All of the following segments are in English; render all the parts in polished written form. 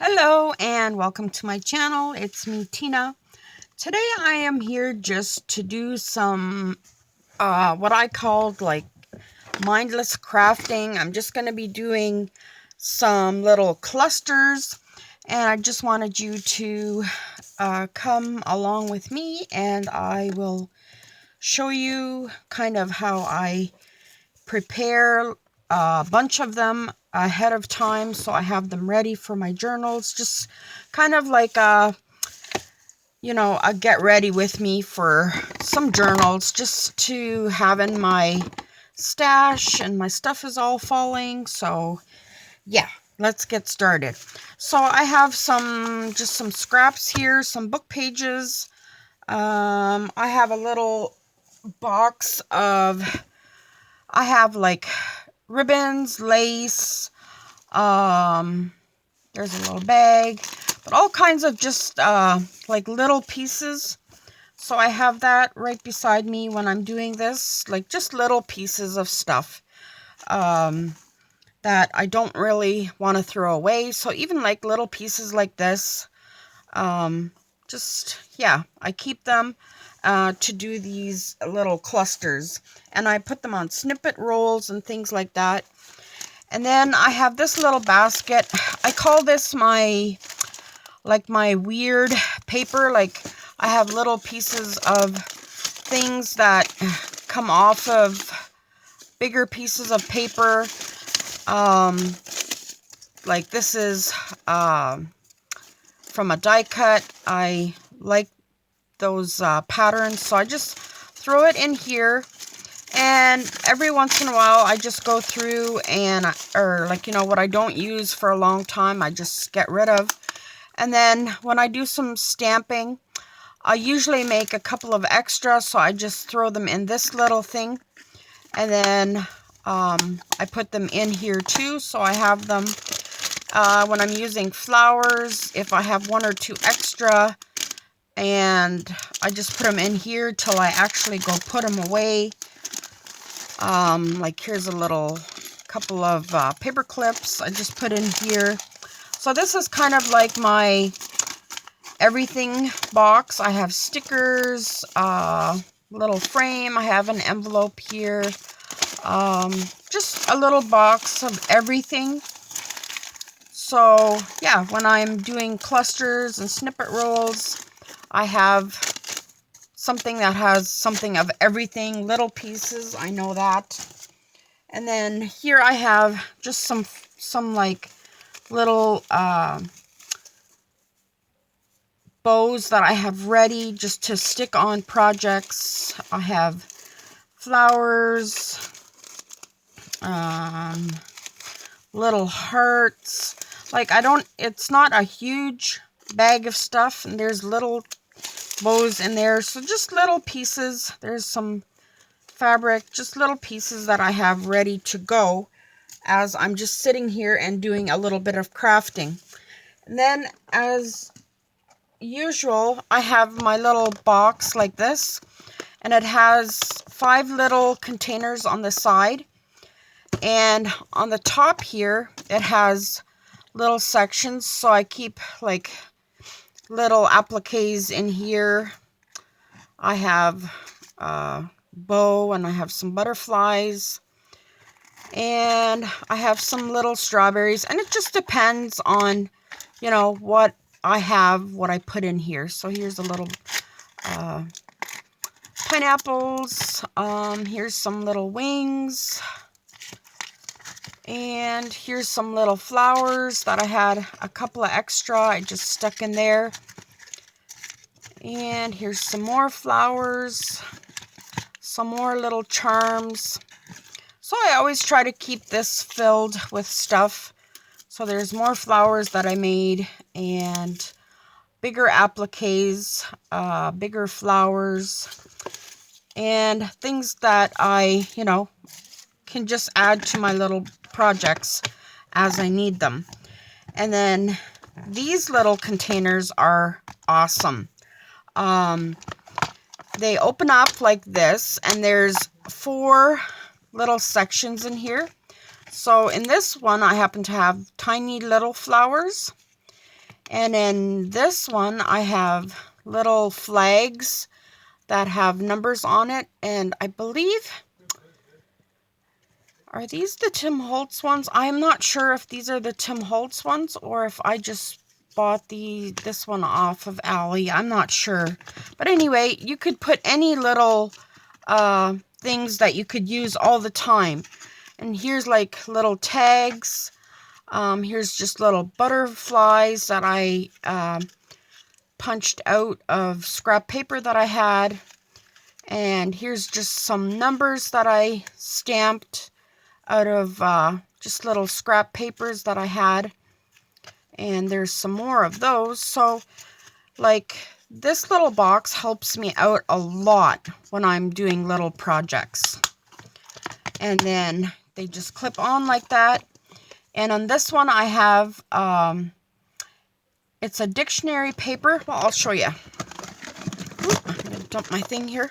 Hello and welcome to my channel. It's me, Tina. Today I am here just to do some what I called like mindless crafting. I'm just going to be doing some little clusters, and I just wanted you to come along with me, and I will show you kind of how I prepare a bunch of them ahead of time so I have them ready for my journals. Just kind of like a get ready with me for some journals just to have in my stash, and my stuff is all falling. So yeah, let's get started. So I have some scraps here, some book pages. I have a little box of, I have like ribbons, lace, there's a little bag, but all kinds of just like little pieces. So I have that right beside me when I'm doing this, like just little pieces of stuff that I don't really want to throw away. So even like little pieces like this, yeah, I keep them to do these little clusters, and I put them on snippet rolls and things like that. And then I have this little basket. I call this my weird paper. Like, I have little pieces of things that come off of bigger pieces of paper. Like this is from a die cut. I like those patterns, so I just throw it in here. And every once in a while, I just go through and, what I don't use for a long time, I just get rid of. And then when I do some stamping, I usually make a couple of extra, so I just throw them in this little thing. And then I put them in here too, so I have them when I'm using flowers. If I have one or two extra, and I just put them in here till I actually go put them away. Like here's a little couple of paper clips I just put in here. So this is kind of like my everything box. I have stickers, little frame. I have an envelope here. Just a little box of everything. So yeah, when I'm doing clusters and snippet rolls, I have something that has something of everything, little pieces, I know that. And then here I have just some like little bows that I have ready just to stick on projects. I have flowers, little hearts. Like it's not a huge bag of stuff, and there's little bows in there. So just little pieces. There's some fabric, just little pieces that I have ready to go as I'm just sitting here and doing a little bit of crafting. And then as usual, I have my little box like this, and it has 5 little containers on the side, and on the top here it has little sections, so I keep like little appliques in here. I have a bow, and I have some butterflies, and I have some little strawberries, and it just depends on what I have, what I put in here. So here's a little pineapples, here's some little wings, and here's some little flowers that I had a couple of extra I just stuck in there. And here's some more flowers, some more little charms. So I always try to keep this filled with stuff. So there's more flowers that I made, and bigger appliques, bigger flowers, and things that I, can just add to my little projects as I need them. And then these little containers are awesome. They open up like this, and there's 4 little sections in here. So in this one, I happen to have tiny little flowers. And in this one, I have little flags that have numbers on it. And I believe, are these the Tim Holtz ones? I'm not sure if these are the Tim Holtz ones or if I just bought this one off of Allie. I'm not sure. But anyway, you could put any little things that you could use all the time. And here's like little tags. Here's just little butterflies that I punched out of scrap paper that I had. And here's just some numbers that I stamped out of just little scrap papers that I had. And there's some more of those. So, like, this little box helps me out a lot when I'm doing little projects. And then they just clip on like that. And on this one I have, it's a dictionary paper. Well, I'll show you. Ooh, I'm going to dump my thing here.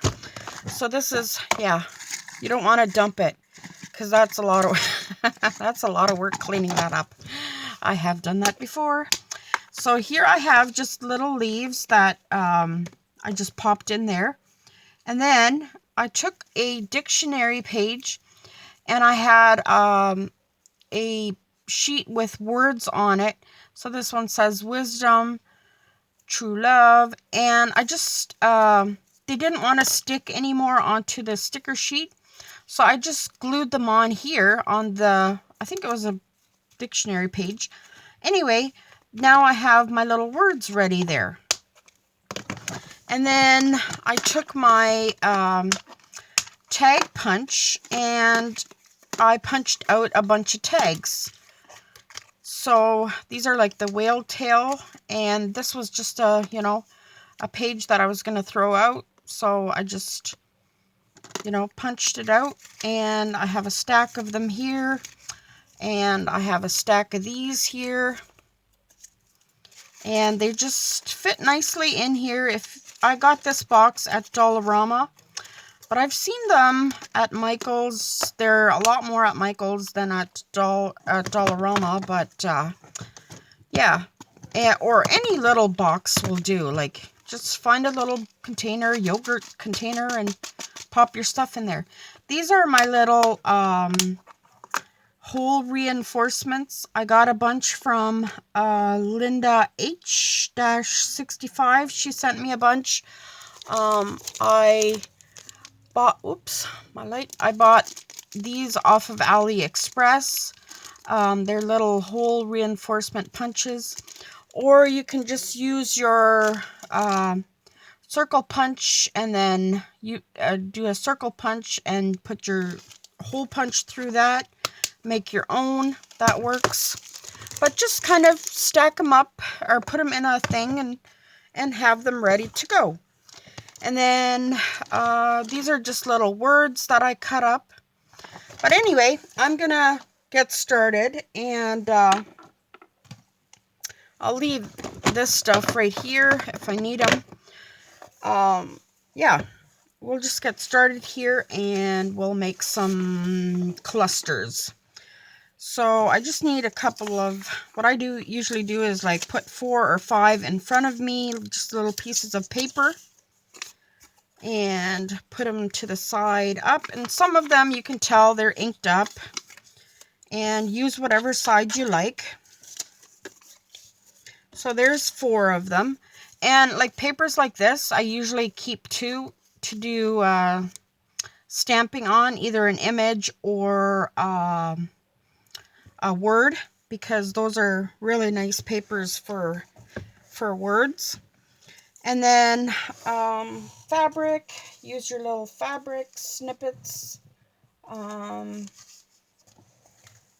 So this is, yeah, you don't want to dump it because that's a lot of, that's a lot of work cleaning that up. I have done that before. So here I have just little leaves that I just popped in there. And then I took a dictionary page and I had a sheet with words on it. So this one says wisdom, true love, and I just, they didn't want to stick anymore onto the sticker sheet. So I just glued them on here on the, I think it was a dictionary page. Anyway, now I have my little words ready there. And then I took my tag punch and I punched out a bunch of tags. So these are like the whale tail, and this was just a, you know, a page that I was going to throw out. So I just, you know, punched it out, and I have a stack of them here, and I have a stack of these here, and they just fit nicely in here. If I got this box at Dollarama, but I've seen them at Michael's. They're a lot more at Michael's than at Dollarama, but yeah, or any little box will do. Like, just find a little container, yogurt container, and pop your stuff in there. These are my little hole reinforcements. I got a bunch from Linda H-65. She sent me a bunch. I bought, oops, my light. I bought these off of AliExpress. They're little hole reinforcement punches. Or you can just use your circle punch, and then you do a circle punch and put your hole punch through that. Make your own. That works. But just kind of stack them up or put them in a thing and have them ready to go. And then these are just little words that I cut up. But anyway, I'm going to get started, and I'll leave this stuff right here if I need them. Yeah, we'll just get started here, and we'll make some clusters. So I just need a couple of, what I usually do is like put 4 or 5 in front of me, just little pieces of paper, and put them to the side up. And some of them you can tell they're inked up, and use whatever side you like. So there's 4 of them. And like papers like this, I usually keep 2 to do stamping on, either an image or a word, because those are really nice papers for words. And then fabric, use your little fabric snippets.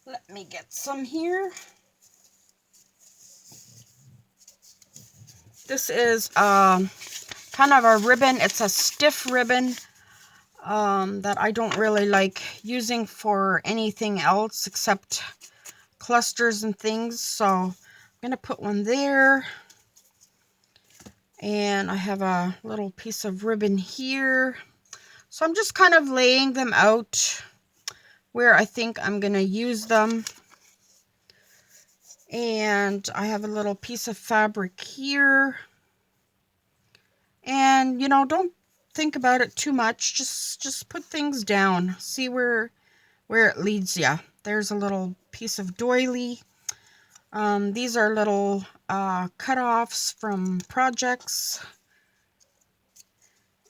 Let me get some here. This is kind of a ribbon. It's a stiff ribbon that I don't really like using for anything else except clusters and things. So I'm going to put one there. And I have a little piece of ribbon here. So I'm just kind of laying them out where I think I'm going to use them. And I have a little piece of fabric here. And, you know, don't think about it too much. Just put things down. See where it leads you. There's a little piece of doily. These are little cut-offs from projects.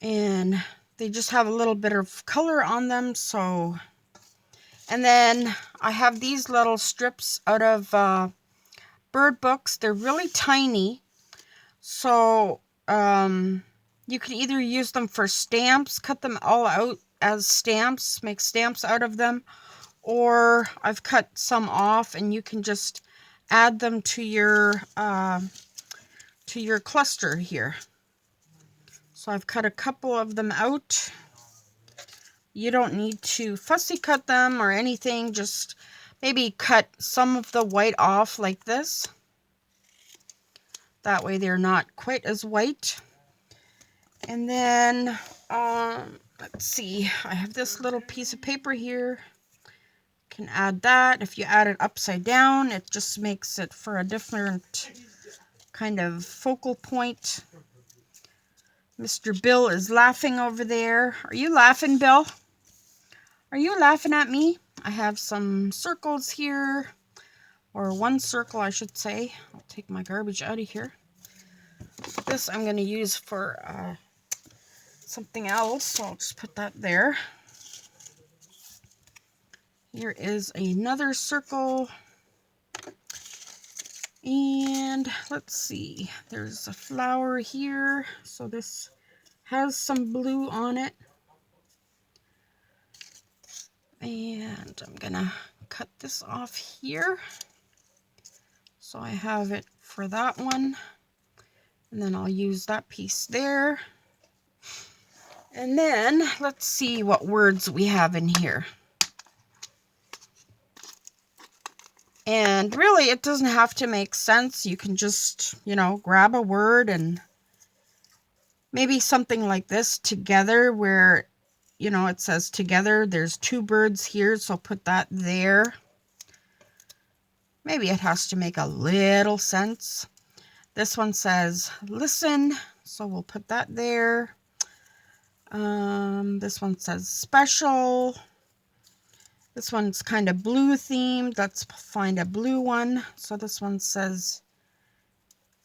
And they just have a little bit of color on them. So, and then I have these little strips out of bird books. They're really tiny. So, you can either use them for stamps, cut them all out as stamps, make stamps out of them, or I've cut some off and you can just add them to your cluster here. So I've cut a couple of them out. You don't need to fussy cut them or anything, just maybe cut some of the white off like this. That way they're not quite as white. And then, let's see, I have this little piece of paper here. Can add that. If you add it upside down, it just makes it for a different kind of focal point. Mr. Bill is laughing over there. Are you laughing, Bill? Are you laughing at me? I have some circles here, or one circle, I should say. I'll take my garbage out of here. This I'm going to use for something else, so I'll just put that there. Here is another circle. And let's see, there's a flower here, so this has some blue on it. And I'm gonna cut this off here. So I have it for that one. And then I'll use that piece there. And then let's see what words we have in here. And really, it doesn't have to make sense. You can just, you know, grab a word and maybe something like this, together, where, you know, it says together. There's two birds here, so put that there. Maybe it has to make a little sense. This one says listen, so we'll put that there. This one says special. This one's kind of blue themed. Let's find a blue one. So this one says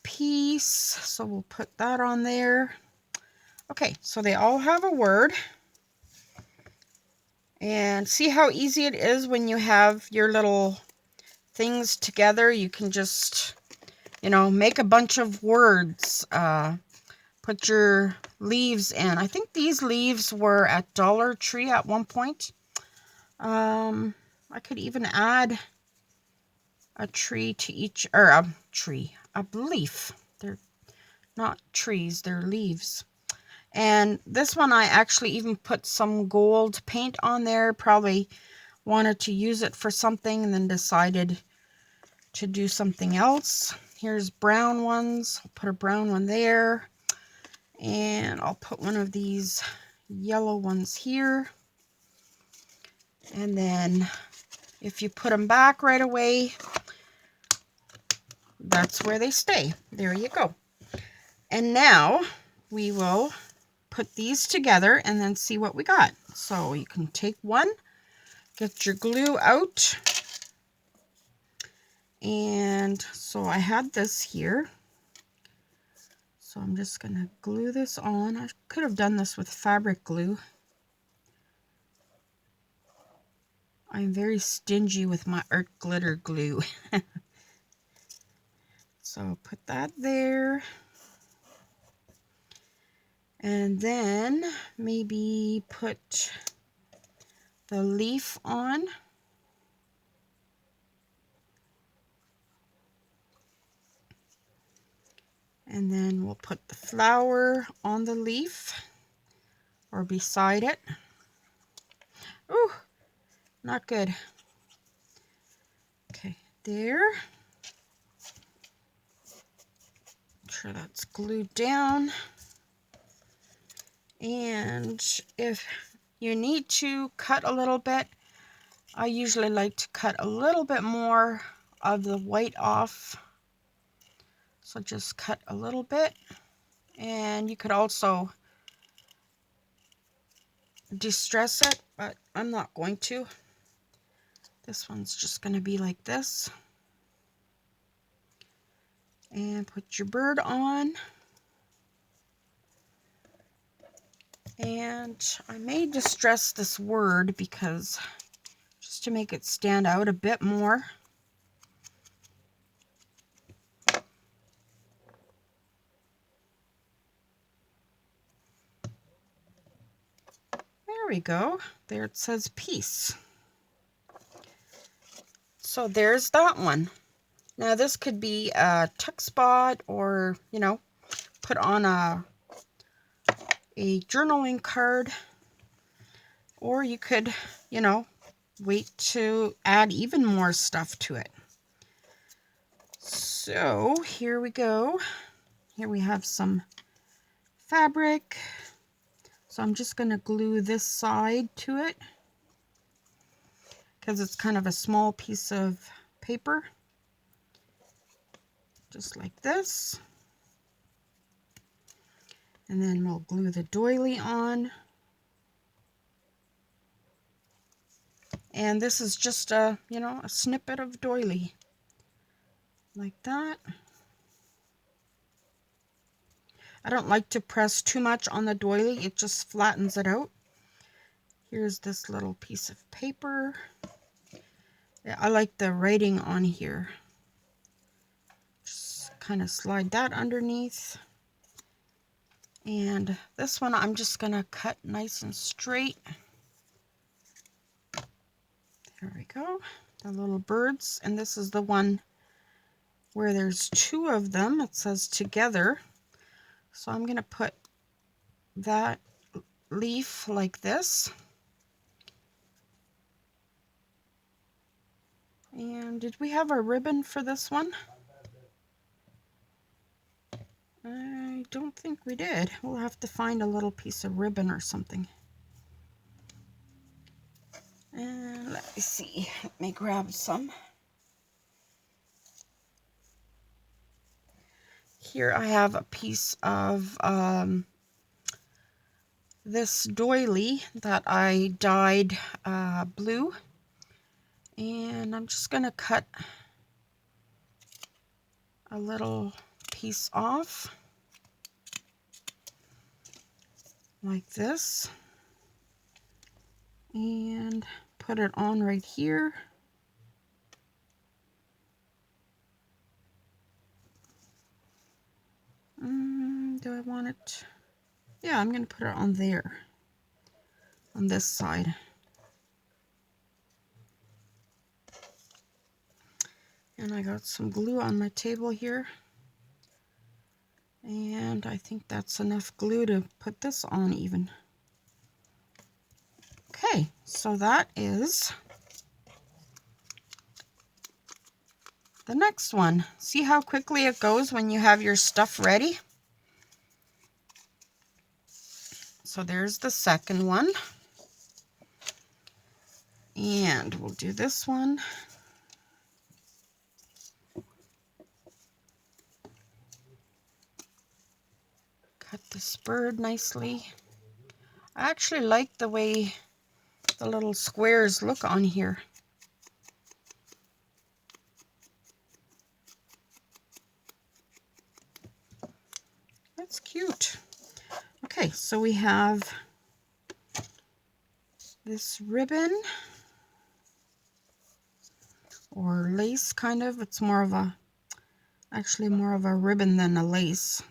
peace, so we'll put that on there. Okay, so they all have a word. And see how easy it is when you have your little things together. You can just, you know, make a bunch of words. Put your leaves in. I think these leaves were at Dollar Tree at one point. I could even add a tree to each, or a leaf. They're not trees, they're leaves. And this one I actually even put some gold paint on there. Probably wanted to use it for something and then decided to do something else. Here's brown ones. I'll put a brown one there. And I'll put one of these yellow ones here. And then if you put them back right away, that's where they stay. There you go. And now we will put these together and then see what we got. So you can take one, get your glue out. And so I had this here. So I'm just going to glue this on. I could have done this with fabric glue. I'm very stingy with my art glitter glue. So put that there. And then maybe put the leaf on. And then we'll put the flower on the leaf or beside it. Ooh, not good. Okay, there. Make sure that's glued down. And if you need to cut a little bit, I usually like to cut a little bit more of the white off. So just cut a little bit, and you could also distress it, but I'm not going to. This one's just going to be like this. And put your bird on. And I may distress this word because just to make it stand out a bit more. There we go. There it says peace. So there's that one. Now this could be a tuck spot, or, you know, put on a journaling card, or you could, you know, wait to add even more stuff to it. So here we go. Here we have some fabric. So I'm just going to glue this side to it because it's kind of a small piece of paper. Just like this. And then we'll glue the doily on. And this is just a, you know, a snippet of doily. Like that. I don't like to press too much on the doily. It just flattens it out. Here's this little piece of paper. Yeah, I like the writing on here. Just kind of slide that underneath. And this one I'm just going to cut nice and straight. There we go. The little birds. And this is the one where there's two of them. It says together. So I'm going to put that leaf like this. And did we have a ribbon for this one? I don't think we did. We'll have to find a little piece of ribbon or something. And let me see. Let me grab some. Here I have a piece of this doily that I dyed blue. And I'm just going to cut a little piece off like this and put it on right here. Do I want it? Yeah, I'm going to put it on there, on this side. And I got some glue on my table here. And I think that's enough glue to put this on even. Okay, so that is the next one. See how quickly it goes when you have your stuff ready? So there's the second one. And we'll do this one. Cut this bird nicely. I actually like the way the little squares look on here. That's cute. Okay, so we have this ribbon or lace kind of. It's more of a, actually more of a ribbon than a lace.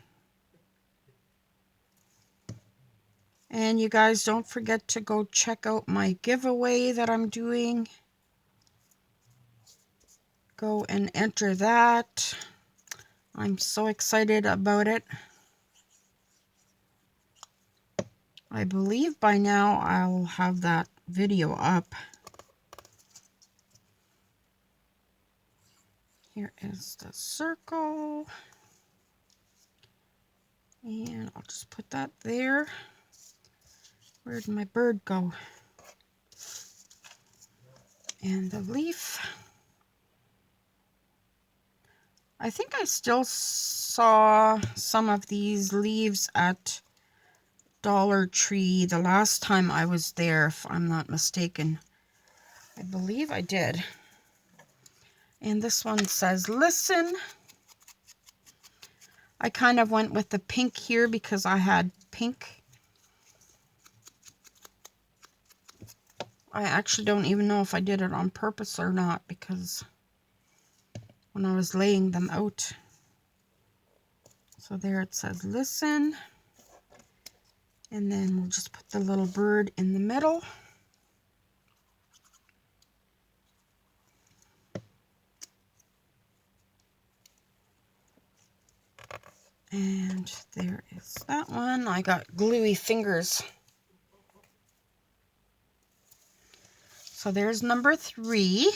And you guys don't forget to go check out my giveaway that I'm doing. Go and enter that. I'm so excited about it. I believe by now I'll have that video up. Here is the circle. And I'll just put that there. Where'd my bird go? And the leaf. I think I still saw some of these leaves at Dollar Tree the last time I was there, if I'm not mistaken. I believe I did. And this one says, listen. I kind of went with the pink here because I had pink. I actually don't even know if I did it on purpose or not, because when I was laying them out. So there it says, listen. And then we'll just put the little bird in the middle. And there is that one. I got gluey fingers. So there's number 3.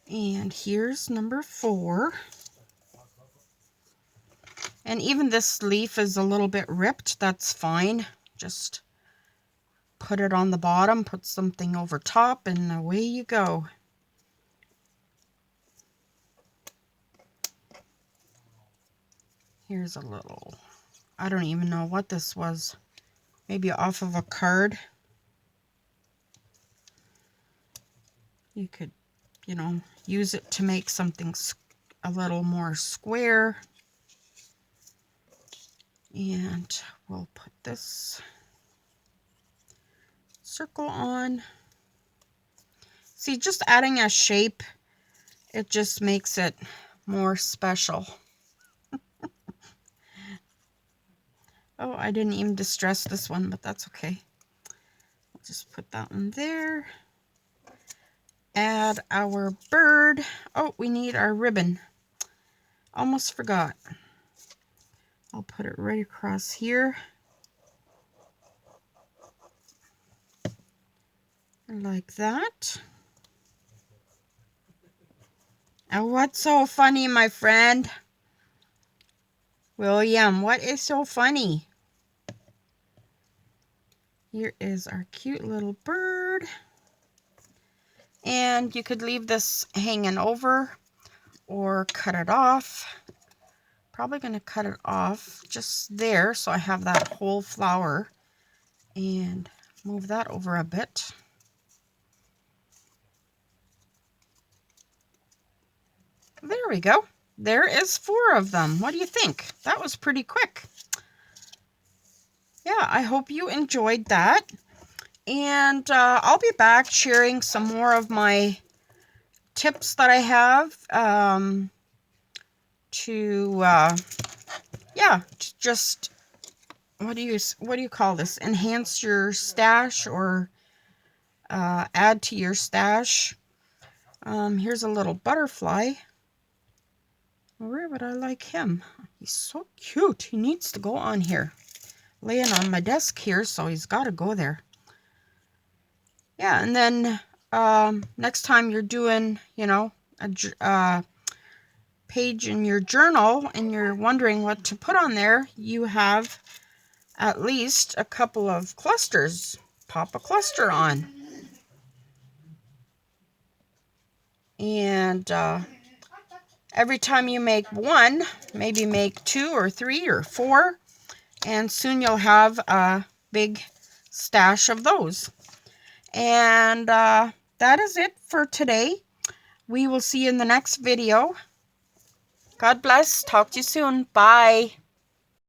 And here's number 4. And even this leaf is a little bit ripped. That's fine. Just put it on the bottom, put something over top, and away you go. Here's a little, I don't even know what this was. Maybe off of a card. You could, you know, use it to make something a little more square. And we'll put this circle on. See, just adding a shape, it just makes it more special. Oh, I didn't even distress this one, but that's okay. We'll just put that one there. Add our bird. Oh, we need our ribbon. Almost forgot. I'll put it right across here. Like that. And what's so funny, my friend? William, what is so funny? Here is our cute little bird. And you could leave this hanging over or cut it off. Probably going to cut it off just there so I have that whole flower. And move that over a bit. There we go. There is 4 of them. What do you think? That was pretty quick. Yeah, I hope you enjoyed that. And I'll be back sharing some more of my tips that I have just what do you call this? Enhance your stash or add to your stash. Here's a little butterfly. Where would I like him? He's so cute. He needs to go on here. Laying on my desk here, so he's got to go there. Yeah, and then next time you're doing, you know, a page in your journal and you're wondering what to put on there, you have at least a couple of clusters. Pop a cluster on. And every time you make one, maybe make 2 or 3 or 4, and soon you'll have a big stash of those. And that is it for today. We will see you in the next video. God bless. Talk to you soon. Bye.